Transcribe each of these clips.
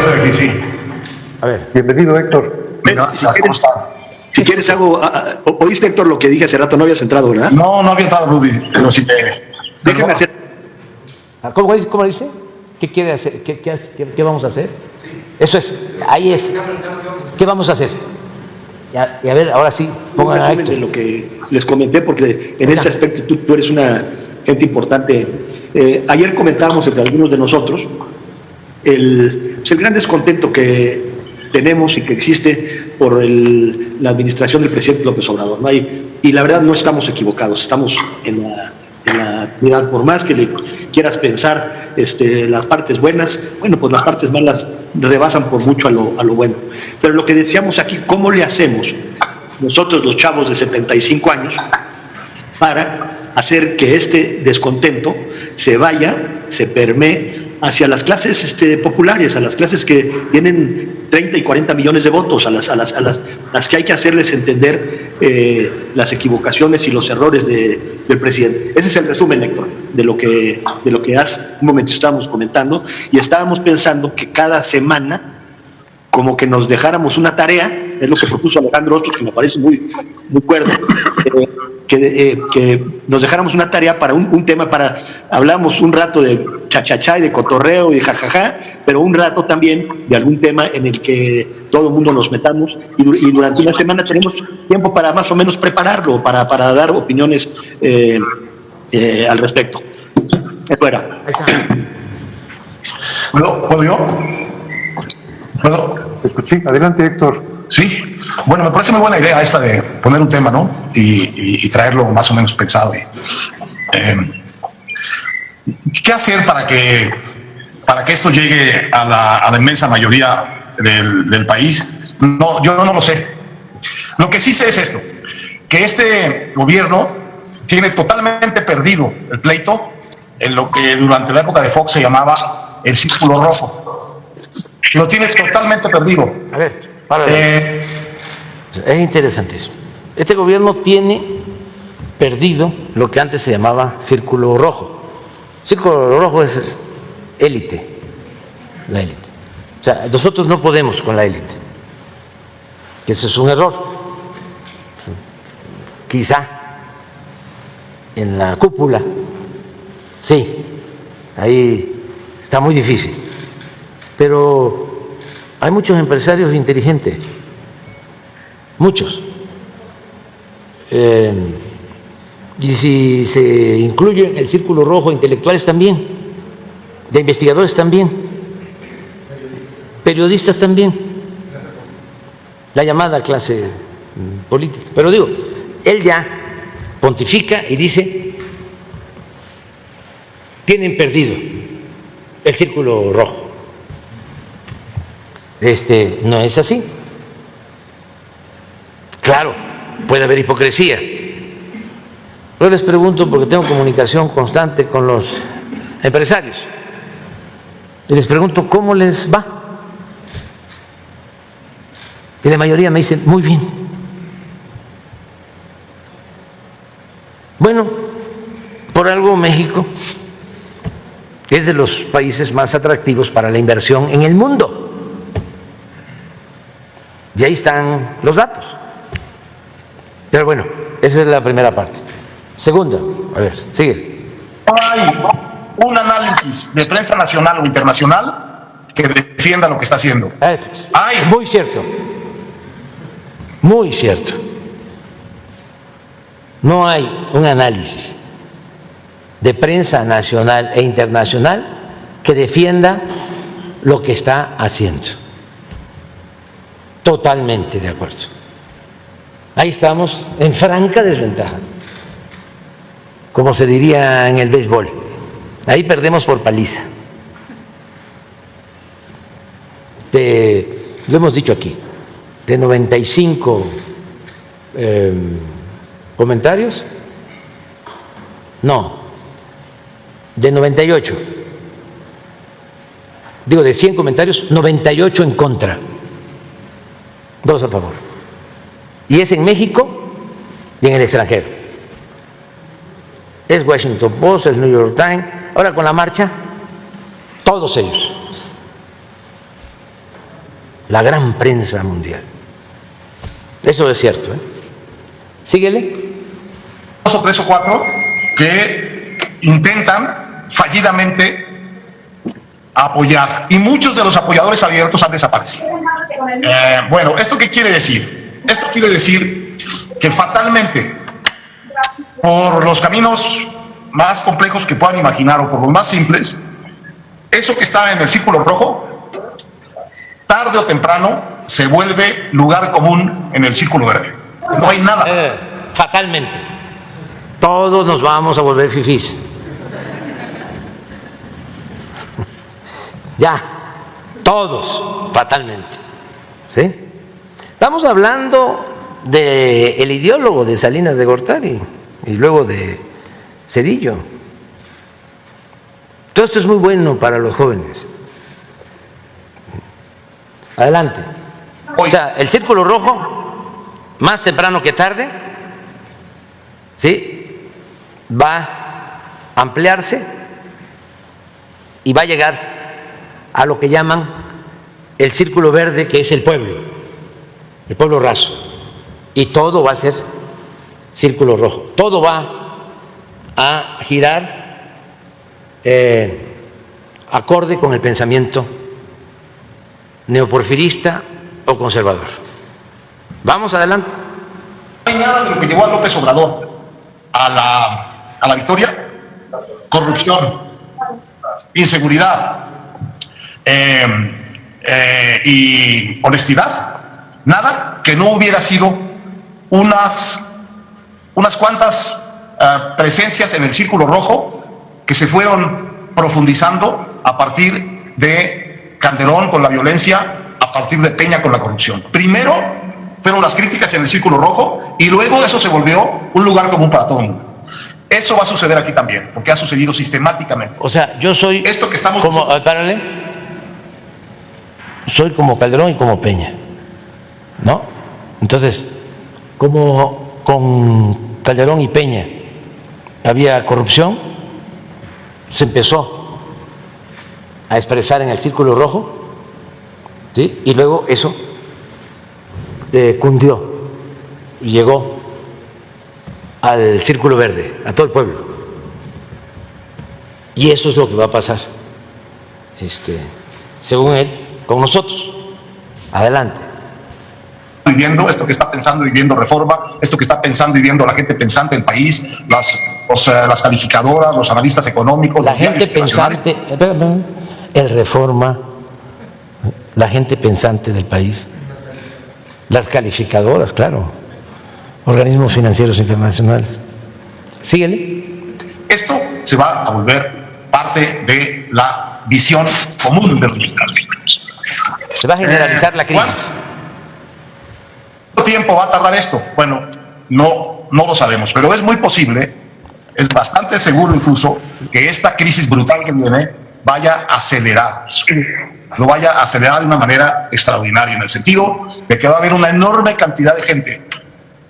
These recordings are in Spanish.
estar aquí, sí. A ver. Bienvenido, Héctor. Gracias, ¿cómo está? Si quieres hago... ¿Oíste, Héctor, lo que dije hace rato? No habías entrado, ¿verdad? No, no había entrado, Rudy, pero sí Déjame hacer... ¿Cómo dice? ¿Qué quiere hacer? ¿Qué vamos a hacer? Eso es, ahí es. ¿Qué vamos a hacer? Y a ver, ahora sí, pongan a Héctor. De lo que les comenté, porque en ese aspecto tú eres una gente importante. Ayer comentábamos entre algunos de nosotros el gran descontento que tenemos y que existe por la administración del presidente López Obrador, ¿no? Y la verdad no estamos equivocados, estamos en la actividad, por más que le quieras pensar las partes buenas, bueno, pues las partes malas rebasan por mucho a lo bueno. Pero lo que decíamos aquí, ¿cómo le hacemos nosotros los chavos de 75 años para hacer que este descontento se vaya, se permee hacia las clases populares, a las clases que tienen 30 y 40 millones de votos, a las que hay que hacerles entender las equivocaciones y los errores del presidente? Ese es el resumen, Héctor, de lo que hace un momento estábamos comentando, y estábamos pensando que cada semana como que nos dejáramos una tarea, es lo que propuso Alejandro Ostros, que me parece muy cuerdo, que nos dejáramos una tarea para un tema, hablamos un rato de chachachá y de cotorreo y de jajaja, pero un rato también de algún tema en el que todo el mundo nos metamos, y durante una semana tenemos tiempo para más o menos prepararlo, para dar opiniones al respecto. Eso era. ¿Puedo yo? ¿Puedo? Escuché. Adelante, Héctor. Sí. Bueno, me parece muy buena idea esta de poner un tema, ¿no? Y traerlo más o menos pensado. ¿Qué hacer para que esto llegue a la inmensa mayoría del país? No, yo no lo sé. Lo que sí sé es esto, que este gobierno tiene totalmente perdido el pleito en lo que durante la época de Fox se llamaba el círculo rojo. Lo tiene totalmente perdido. A ver, es interesantísimo. Este gobierno tiene perdido lo que antes se llamaba círculo rojo. Círculo rojo es élite, la élite. O sea, nosotros no podemos con la élite, que ese es un error. Quizá en la cúpula, sí, ahí está muy difícil, pero hay muchos empresarios inteligentes, muchos. Y si se incluye en el círculo rojo, intelectuales también, de investigadores también, periodistas también, la llamada clase política. Pero digo, él ya pontifica y dice, tienen perdido el círculo rojo. No es así. Claro, puede haber hipocresía. Yo les pregunto, porque tengo comunicación constante con los empresarios, y les pregunto cómo les va. Y la mayoría me dicen, muy bien. Bueno, por algo México es de los países más atractivos para la inversión en el mundo. Y ahí están los datos. Pero bueno, esa es la primera parte. Segunda, a ver, sigue. No hay un análisis de prensa nacional o internacional que defienda lo que está haciendo. Hay. Muy cierto. Muy cierto. No hay un análisis de prensa nacional e internacional que defienda lo que está haciendo. Totalmente de acuerdo. Ahí estamos en franca desventaja, como se diría en el béisbol. Ahí perdemos por paliza. Lo hemos dicho aquí, de 95 comentarios, no, de 98, digo de 100 comentarios, 98 en contra, 2 a favor. Y es en México y en el extranjero. Es Washington Post, el New York Times, ahora con la marcha, todos ellos. la gran prensa mundial. Eso es cierto, ¿eh? Síguele. 2 o 3 o 4 que intentan fallidamente apoyar, y muchos de los apoyadores abiertos han desaparecido. Bueno, ¿esto qué quiere decir? Esto quiere decir que fatalmente, por los caminos más complejos que puedan imaginar o por los más simples, eso que está en el círculo rojo, tarde o temprano se vuelve lugar común en el círculo verde. No hay nada. Fatalmente. Todos nos vamos a volver fifís. Ya, todos, fatalmente. ¿Sí? Estamos hablando del ideólogo de Salinas de Gortari y luego de Zedillo. Todo esto es muy bueno para los jóvenes. Adelante. O sea, el círculo rojo, más temprano que tarde, ¿sí?, va a ampliarse y va a llegar a lo que llaman el círculo verde, que es el pueblo raso, y todo va a ser círculo rojo, todo va a girar acorde con el pensamiento neoporfirista o conservador. Vamos adelante. No hay nada de lo que llevó a López Obrador a la victoria: corrupción, inseguridad, y honestidad. Nada que no hubiera sido unas cuantas presencias en el círculo rojo que se fueron profundizando a partir de Calderón con la violencia, a partir de Peña con la corrupción. Primero fueron las críticas en el círculo rojo y luego eso se volvió un lugar común para todo el mundo. Eso va a suceder aquí también, porque ha sucedido sistemáticamente. O sea, yo soy esto que estamos como, párale, soy como Calderón y como Peña, ¿no? Entonces, como con Calderón y Peña había corrupción, se empezó a expresar en el círculo rojo, ¿sí? Y luego eso cundió y llegó al círculo verde, a todo el pueblo. Y eso es lo que va a pasar, según él, con nosotros. Adelante. Viviendo esto que está pensando y viendo Reforma, esto que está pensando y viendo la gente pensante del país, las calificadoras, los analistas económicos, la gente pensante, el Reforma, la gente pensante del país, las calificadoras, claro, organismos financieros internacionales. Síguele. Esto se va a volver parte de la visión común de los mexicanos. Se va a generalizar la crisis. ¿Cuánto tiempo va a tardar esto? Bueno, no lo sabemos, pero es muy posible, es bastante seguro incluso, que esta crisis brutal que viene vaya a acelerar, lo vaya a acelerar de una manera extraordinaria, en el sentido de que va a haber una enorme cantidad de gente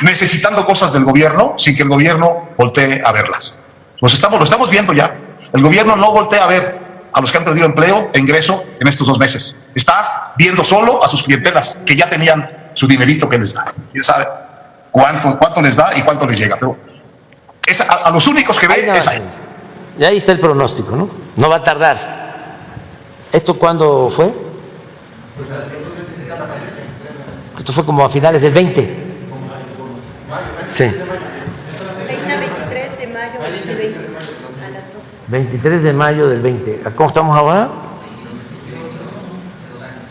necesitando cosas del gobierno sin que el gobierno voltee a verlas. Lo estamos viendo ya. El gobierno no voltea a ver a los que han perdido empleo e ingreso en estos 2 meses. Está viendo solo a sus clientelas que ya tenían su dinerito que les da. ¿Quién sabe cuánto les da y cuánto les llega? Pero a los únicos que ven es ahí. Y ahí está el pronóstico, ¿no? No va a tardar. ¿Esto cuándo fue? Esto fue como a finales del 20. Sí. 23 de mayo del 20, a las 12. 23 de mayo del 20. ¿Cómo estamos ahora?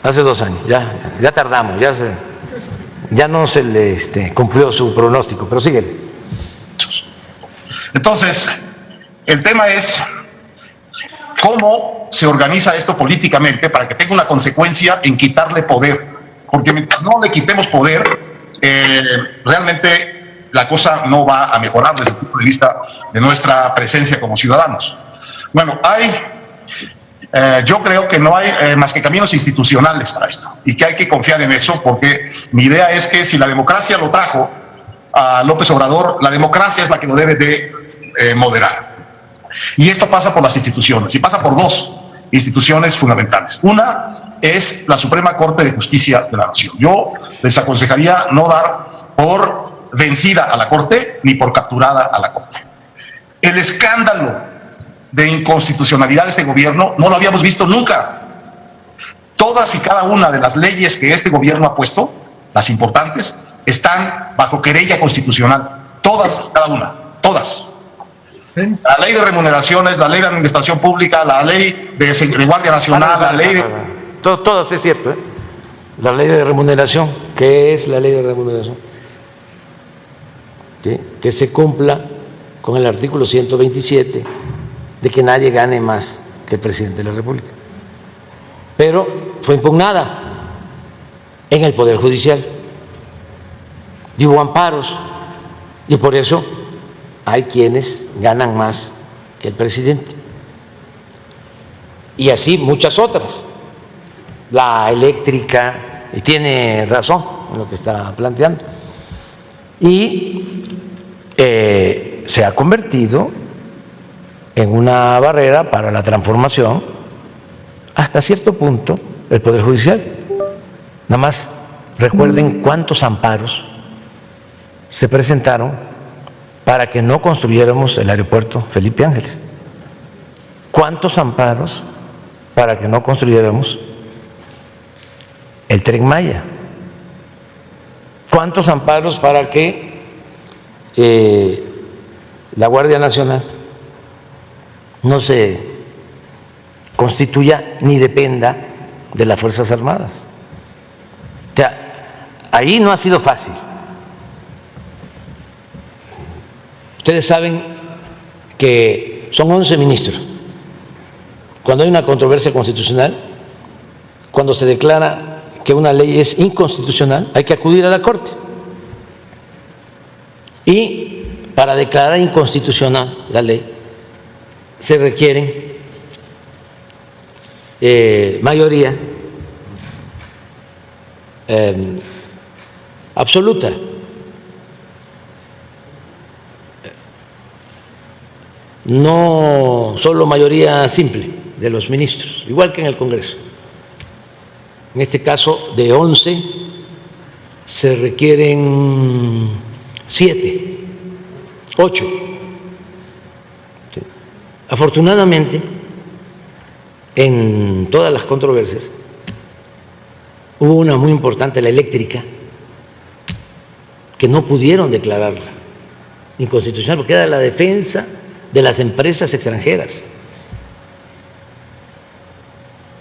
Hace 2 años. Ya tardamos, ya no se le cumplió su pronóstico, pero síguele. Entonces, el tema es cómo se organiza esto políticamente para que tenga una consecuencia en quitarle poder. Porque mientras no le quitemos poder, realmente la cosa no va a mejorar desde el punto de vista de nuestra presencia como ciudadanos. Bueno, yo creo que no hay más que caminos institucionales para esto y que hay que confiar en eso, porque mi idea es que si la democracia lo trajo a López Obrador, la democracia es la que lo debe de moderar. Y esto pasa por las instituciones y pasa por 2. instituciones fundamentales. Una es la Suprema Corte de Justicia de la Nación. Yo les aconsejaría no dar por vencida a la Corte ni por capturada a la Corte. El escándalo de inconstitucionalidad de este gobierno no lo habíamos visto nunca. Todas y cada una de las leyes que este gobierno ha puesto, las importantes, están bajo querella constitucional. Todas, cada una, todas. La ley de remuneraciones, la ley de administración pública, la ley de Guardia Nacional, la ley de... Todas, es cierto, ¿eh? La ley de remuneración, ¿qué es la ley de remuneración? ¿Sí? Que se cumpla con el artículo 127 de que nadie gane más que el presidente de la República. Pero fue impugnada en el Poder Judicial y hubo amparos, y por eso hay quienes ganan más que el presidente. Y así muchas otras. La eléctrica, y tiene razón en lo que está planteando. Y se ha convertido en una barrera para la transformación hasta cierto punto el Poder Judicial. Nada más recuerden cuántos amparos se presentaron para que no construyéramos el aeropuerto Felipe Ángeles. ¿Cuántos amparos para que no construyéramos el Tren Maya? ¿Cuántos amparos para que la Guardia Nacional no se constituya ni dependa de las Fuerzas Armadas? O sea, ahí no ha sido fácil. Ustedes saben que son 11 ministros. Cuando hay una controversia constitucional, cuando se declara que una ley es inconstitucional, hay que acudir a la Corte. Y para declarar inconstitucional la ley, se requieren mayoría absoluta. No solo mayoría simple de los ministros, igual que en el Congreso. En este caso, de 11 se requieren 7, 8. Sí. Afortunadamente, en todas las controversias, hubo una muy importante, la eléctrica, que no pudieron declararla inconstitucional porque era la defensa de las empresas extranjeras.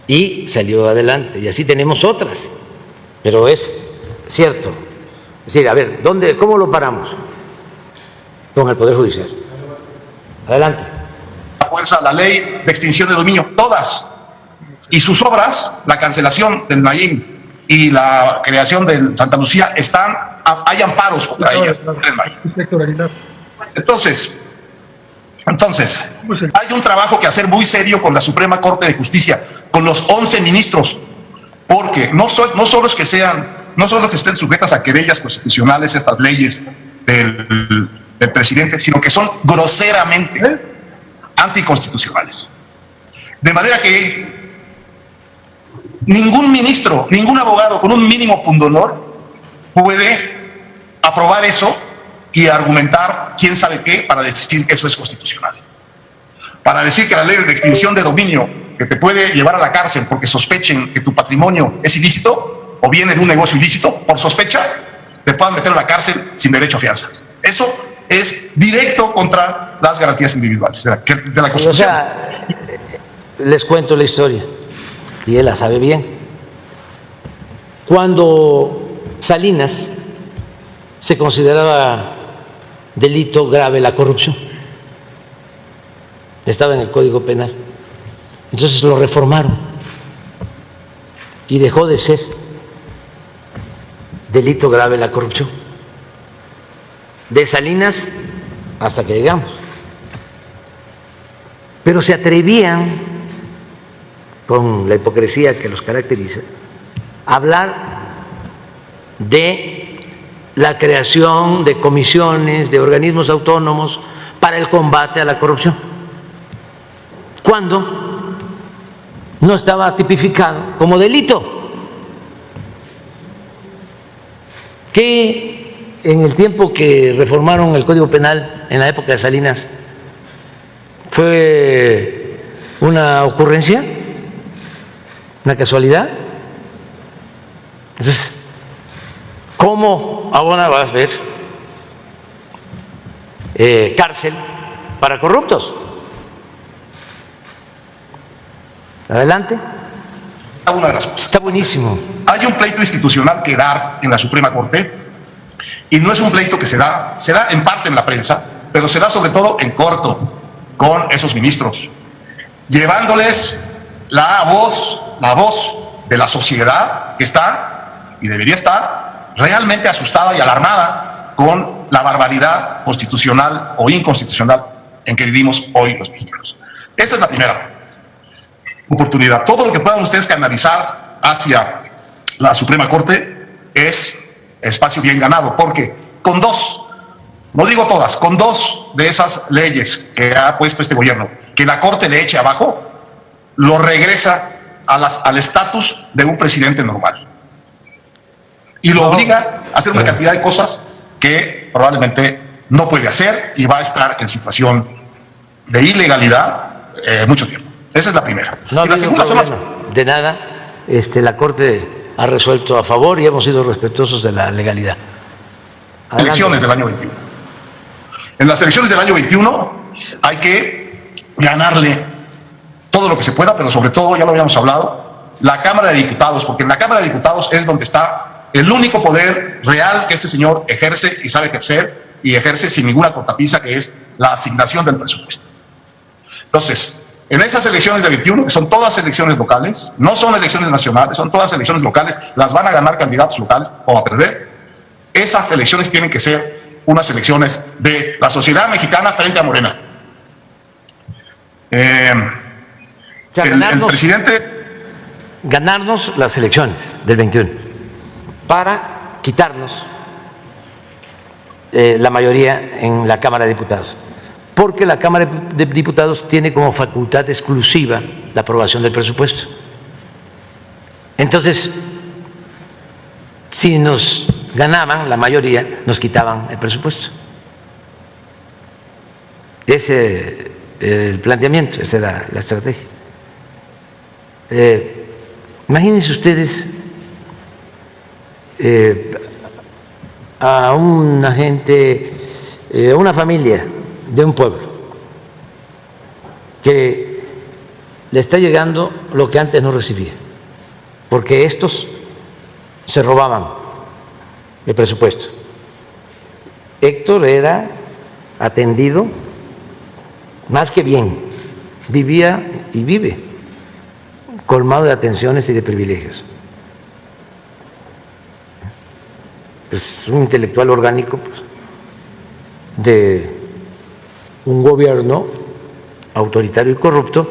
Y salió adelante, y así tenemos otras. Pero es cierto. Es decir, a ver, ¿cómo lo paramos? Con el Poder Judicial. Adelante. La fuerza, la ley de extinción de dominio, todas. Y sus obras, la cancelación del Naim y la creación de Santa Lucía, hay amparos contra ellas. Entonces, hay un trabajo que hacer muy serio con la Suprema Corte de Justicia, con los 11 ministros, porque no solo es que estén sujetas a querellas constitucionales estas leyes del presidente, sino que son groseramente anticonstitucionales. De manera que ningún ministro, ningún abogado con un mínimo pundonor puede aprobar eso y argumentar quién sabe qué para decir que eso es constitucional. Para decir que la ley de extinción de dominio, que te puede llevar a la cárcel porque sospechen que tu patrimonio es ilícito o viene de un negocio ilícito, por sospecha, te puedan meter a la cárcel sin derecho a fianza. Eso es directo contra las garantías individuales de la Constitución. O sea, les cuento la historia, y él la sabe bien. Cuando Salinas se consideraba delito grave la corrupción, estaba en el Código Penal, entonces lo reformaron y dejó de ser delito grave la corrupción. De Salinas hasta que llegamos. Pero se atrevían, con la hipocresía que los caracteriza, a hablar de la creación de comisiones, de organismos autónomos para el combate a la corrupción. Cuando no estaba tipificado como delito. Que en el tiempo que reformaron el Código Penal, en la época de Salinas, fue una ocurrencia, una casualidad. Entonces, ¿cómo ahora vas a ver cárcel para corruptos? Adelante. Una de las cosas. Está buenísimo. Hay un pleito institucional que dar en la Suprema Corte, y no es un pleito que se da en parte en la prensa, pero se da sobre todo en corto con esos ministros, llevándoles la voz de la sociedad que está y debería estar realmente asustada y alarmada con la barbaridad constitucional o inconstitucional en que vivimos hoy los mexicanos. Esa es la primera oportunidad. Todo lo que puedan ustedes canalizar hacia la Suprema Corte es espacio bien ganado, porque con dos, no digo todas, con dos de esas leyes que ha puesto este gobierno, que la Corte le eche abajo, lo regresa al estatus de un presidente normal. Y lo obliga a hacer una cantidad de cosas que probablemente no puede hacer y va a estar en situación de ilegalidad mucho tiempo. Esa es la primera. No, y la segunda son las... de nada, la Corte ha resuelto a favor y hemos sido respetuosos de la legalidad. Adelante. Elecciones del año 21. En las elecciones del año 21 hay que ganarle todo lo que se pueda, pero sobre todo, ya lo habíamos hablado, la Cámara de Diputados, porque en la Cámara de Diputados es donde está el único poder real que este señor ejerce y sabe ejercer, y ejerce sin ninguna cortapisa, que es la asignación del presupuesto. Entonces, en esas elecciones de 21, que son todas elecciones locales, no son elecciones nacionales, son todas elecciones locales, las van a ganar candidatos locales o a perder. Esas elecciones tienen que ser unas elecciones de la sociedad mexicana frente a Morena. O sea, el presidente... ganarnos las elecciones del 21 para quitarnos la mayoría en la Cámara de Diputados, porque la Cámara de Diputados tiene como facultad exclusiva la aprobación del presupuesto. Entonces, si nos ganaban la mayoría, nos quitaban el presupuesto. Ese el planteamiento, esa era la estrategia. Imagínense ustedes a una gente, a una familia de un pueblo que le está llegando lo que antes no recibía, porque estos se robaban el presupuesto. Héctor era atendido más que bien, vivía y vive colmado de atenciones y de privilegios. Es un intelectual orgánico, pues, de un gobierno autoritario y corrupto,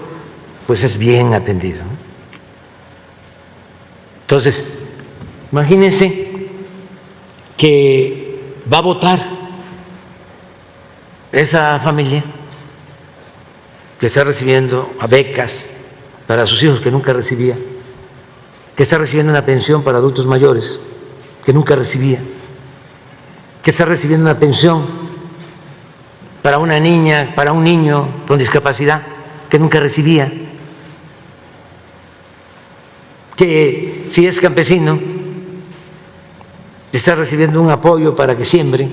pues es bien atendido. Entonces, imagínense que va a votar esa familia que está recibiendo a becas para sus hijos que nunca recibía, que está recibiendo una pensión para adultos mayores que nunca recibía, que está recibiendo una pensión para una niña, para un niño con discapacidad que nunca recibía, que si es campesino está recibiendo un apoyo para que siembre.